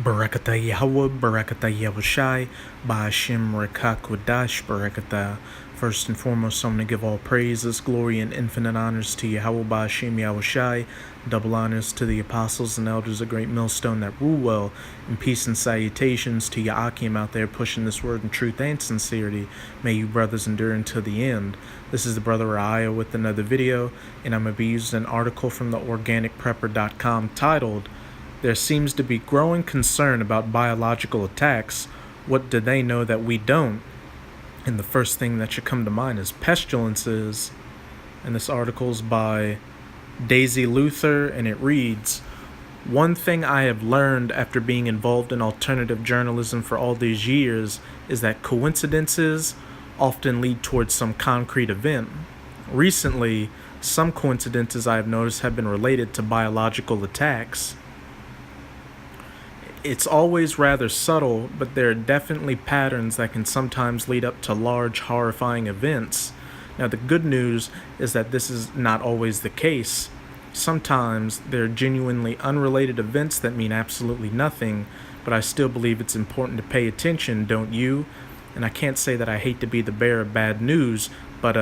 Barakata Yahweh, Barakata Yahushai, Ba'ashim Rekakwadash, Barakata. First and foremost, I'm going to give all praises, glory, and infinite honors to Yahweh, Ba'ashim Yahushai. Double honors to the apostles and elders of Great Millstone that rule well, and peace and salutations to Ya'akim out there pushing this word in truth and sincerity. May you brothers endure until the end. This is the brother Raya with another video, and I'm going to be using an article from the organicprepper.com titled, "There seems to be growing concern about biological attacks. What do they know that we don't?" And the first thing that should come to mind is pestilences. And this article is by Daisy Luther, and it reads, "One thing I have learned after being involved in alternative journalism for all these years is that coincidences often lead towards some concrete event. Recently, some coincidences I have noticed have been related to biological attacks. It's always rather subtle, but there are definitely patterns that can sometimes lead up to large, horrifying events. Now, the good news is that this is not always the case. Sometimes there are genuinely unrelated events that mean absolutely nothing, but I still believe it's important to pay attention, don't you? And I can't say that I hate to be the bearer of bad news, but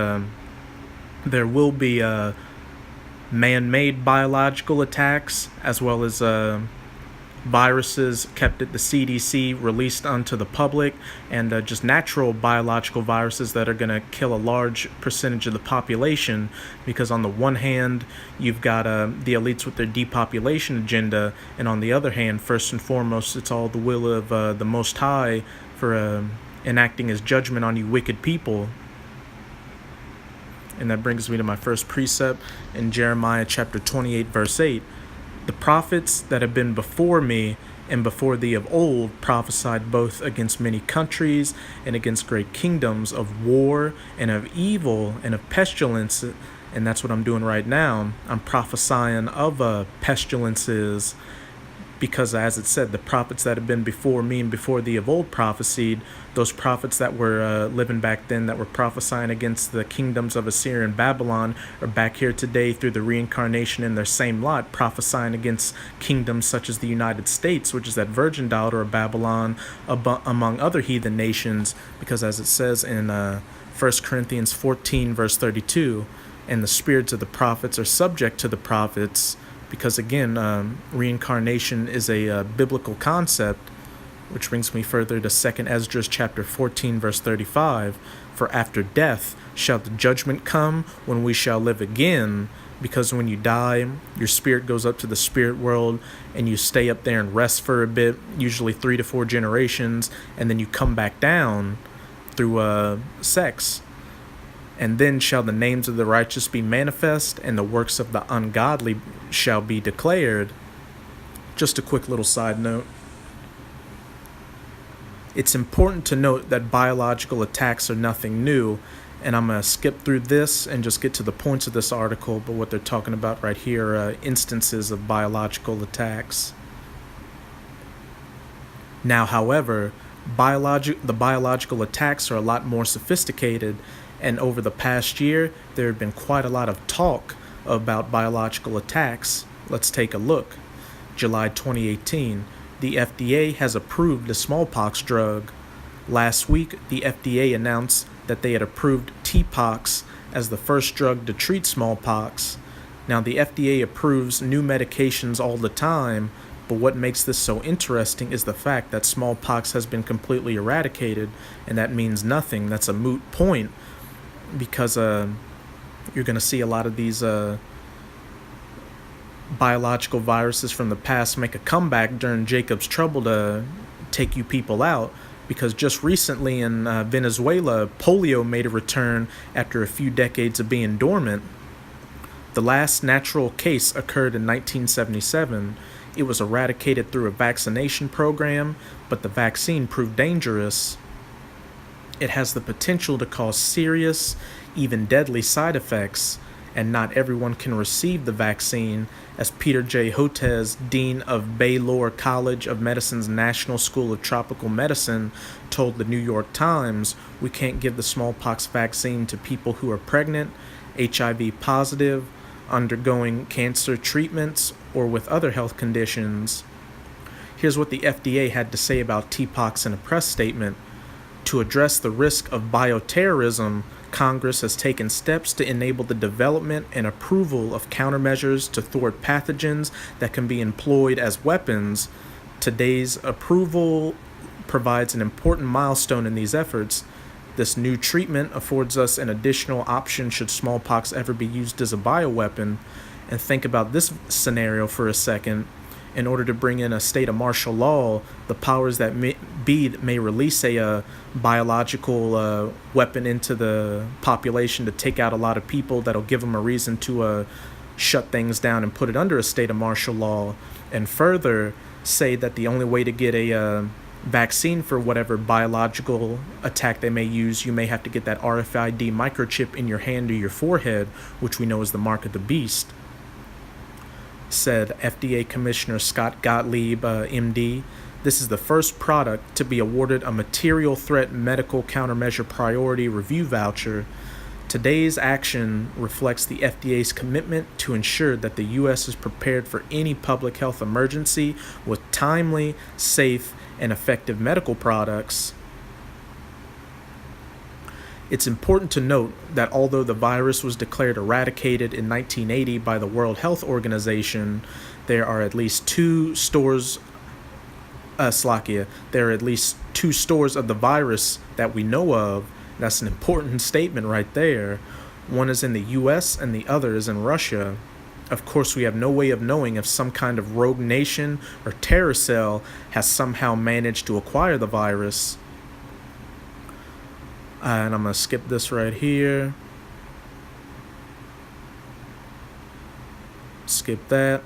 there will be man-made biological attacks, as well as viruses kept at the CDC released onto the public, and just natural biological viruses that are going to kill a large percentage of the population, because on the one hand you've got the elites with their depopulation agenda, and on the other hand, first and foremost, it's all the will of the Most High for enacting his judgment on you wicked people. And that brings me to my first precept in Jeremiah chapter 28 verse 8. "The prophets that have been before me and before thee of old prophesied both against many countries and against great kingdoms, of war and of evil and of pestilence." And that's what I'm doing right now. I'm prophesying of pestilences, because as it said, the prophets that have been before me and before thee of old prophesied. Those prophets that were living back then, that were prophesying against the kingdoms of Assyria and Babylon, are back here today through the reincarnation in their same lot, prophesying against kingdoms such as the United States, which is that virgin daughter of Babylon, among other heathen nations, because as it says in 1 Corinthians 14 verse 32, "And the spirits of the prophets are subject to the prophets," because again, reincarnation is a biblical concept, which brings me further to 2 Esdras chapter 14 verse 35, "For after death shall the judgment come, when we shall live again, because when you die, your spirit goes up to the spirit world, and you stay up there and rest for a bit, usually 3 to 4 generations, and then you come back down through sex. And then shall the names of the righteous be manifest, and the works of the ungodly shall be declared." Just a quick little side note. It's important to note that biological attacks are nothing new, and I'm going to skip through this and just get to the points of this article, but what they're talking about right here are instances of biological attacks. Now, however, the biological attacks are a lot more sophisticated, and over the past year, there have been quite a lot of talk about biological attacks. Let's take a look. July 2018, the FDA has approved a smallpox drug. Last week, the FDA announced that they had approved T-Pox as the first drug to treat smallpox. Now, the FDA approves new medications all the time, but what makes this so interesting is the fact that smallpox has been completely eradicated, and that means nothing. That's a moot point, because you're going to see a lot of these biological viruses from the past make a comeback during Jacob's trouble to take you people out, because just recently in Venezuela, polio made a return after a few decades of being dormant. The last natural case occurred in 1977. It was eradicated through a vaccination program, but the vaccine proved dangerous. It has the potential to cause serious, even deadly side effects, and not everyone can receive the vaccine, as Peter J. Hotez, Dean of Baylor College of Medicine's National School of Tropical Medicine, told the New York Times, "We can't give the smallpox vaccine to people who are pregnant, HIV positive, undergoing cancer treatments, or with other health conditions." Here's what the FDA had to say about TPOXX in a press statement. To address the risk of bioterrorism, Congress has taken steps to enable the development and approval of countermeasures to thwart pathogens that can be employed as weapons. Today's approval provides an important milestone in these efforts. This new treatment affords us an additional option should smallpox ever be used as a bioweapon. And think about this scenario for a second. In order to bring in a state of martial law, the powers that may release a biological weapon into the population to take out a lot of people that'll give them a reason to shut things down and put it under a state of martial law. And further, say that the only way to get a vaccine for whatever biological attack they may use, you may have to get that RFID microchip in your hand or your forehead, which we know is the mark of the beast. Said FDA Commissioner Scott Gottlieb, MD. This is the first product to be awarded a material threat medical countermeasure priority review voucher. Today's action reflects the FDA's commitment to ensure that the U.S. is prepared for any public health emergency with timely, safe, and effective medical products. It's important to note that although the virus was declared eradicated in 1980 by the World Health Organization, there are at least two stores of the virus that we know of. That's an important statement right there. One is in the US and the other is in Russia. Of course, we have no way of knowing if some kind of rogue nation or terror cell has somehow managed to acquire the virus. And I'm going to skip this right here. Skip that.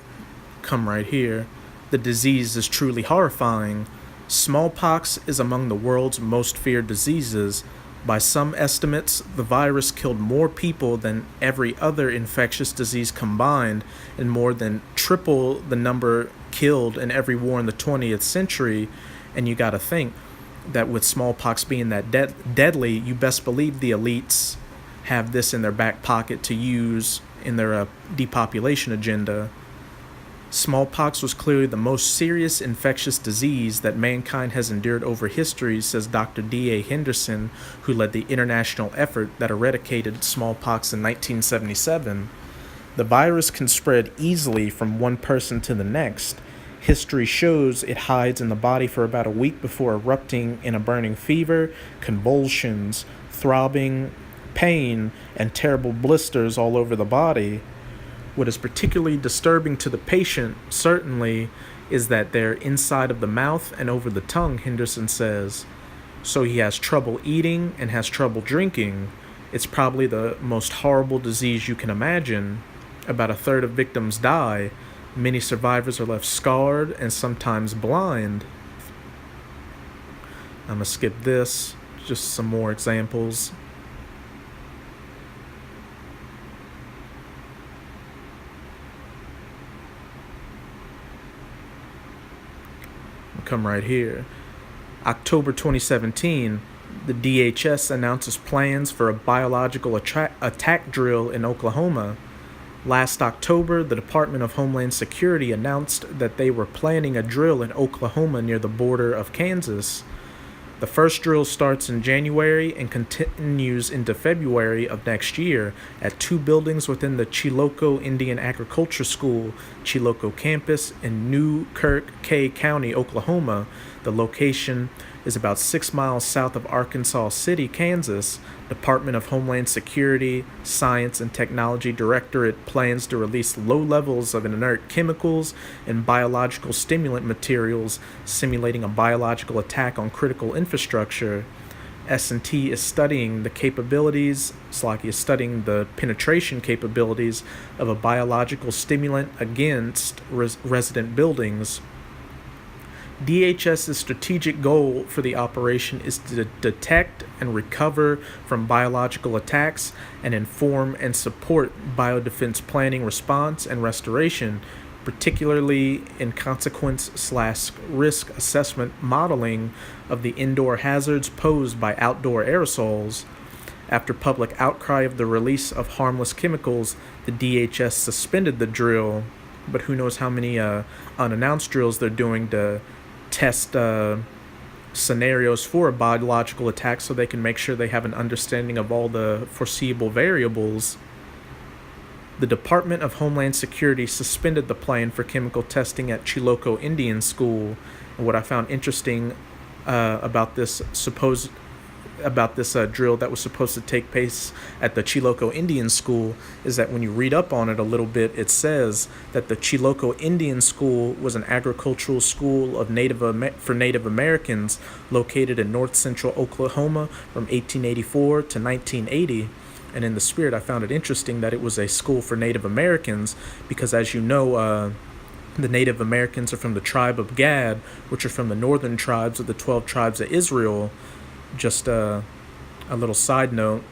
Come right here. The disease is truly horrifying. Smallpox is among the world's most feared diseases. By some estimates, the virus killed more people than every other infectious disease combined, and more than triple the number killed in every war in the 20th century. And you got to think that with smallpox being that deadly, you best believe the elites have this in their back pocket to use in their depopulation agenda. Smallpox was clearly the most serious infectious disease that mankind has endured over history, says Dr. D.A. Henderson, who led the international effort that eradicated smallpox in 1977. The virus can spread easily from one person to the next. History shows it hides in the body for about a week before erupting in a burning fever, convulsions, throbbing, pain, and terrible blisters all over the body. What is particularly disturbing to the patient, certainly, is that they're inside of the mouth and over the tongue, Henderson says. So he has trouble eating and has trouble drinking. It's probably the most horrible disease you can imagine. About a third of victims die. Many survivors are left scarred and sometimes blind. I'm going to skip this, just some more examples. I'll come right here. October 2017, the DHS announces plans for a biological attack drill in Oklahoma. Last October, the Department of Homeland Security announced that they were planning a drill in Oklahoma near the border of Kansas. The first drill starts in January and continues into February of next year at two buildings within the Chilocco Indian Agriculture School, Chilocco campus in Newkirk County, Oklahoma. The location is about 6 miles south of Arkansas City, Kansas. Department of Homeland Security, Science and Technology Directorate plans to release low levels of inert chemicals and biological stimulant materials, simulating a biological attack on critical infrastructure. S&T is studying the penetration capabilities of a biological stimulant against resident buildings. DHS's strategic goal for the operation is to detect and recover from biological attacks and inform and support biodefense planning, response, and restoration, particularly in consequence/risk assessment modeling of the indoor hazards posed by outdoor aerosols. After public outcry of the release of harmless chemicals, the DHS suspended the drill, but who knows how many unannounced drills they're doing to test scenarios for a biological attack so they can make sure they have an understanding of all the foreseeable variables, the Department of Homeland Security suspended the plan for chemical testing at Chilocco Indian School. And what I found interesting about this drill that was supposed to take place at the Chilocco Indian School is that when you read up on it a little bit, it says that the Chilocco Indian School was an agricultural school of for Native Americans located in north central Oklahoma from 1884 to 1980. And in the spirit, I found it interesting that it was a school for Native Americans because, as you know, the Native Americans are from the tribe of Gad, which are from the northern tribes of the 12 tribes of Israel. Just a little side note,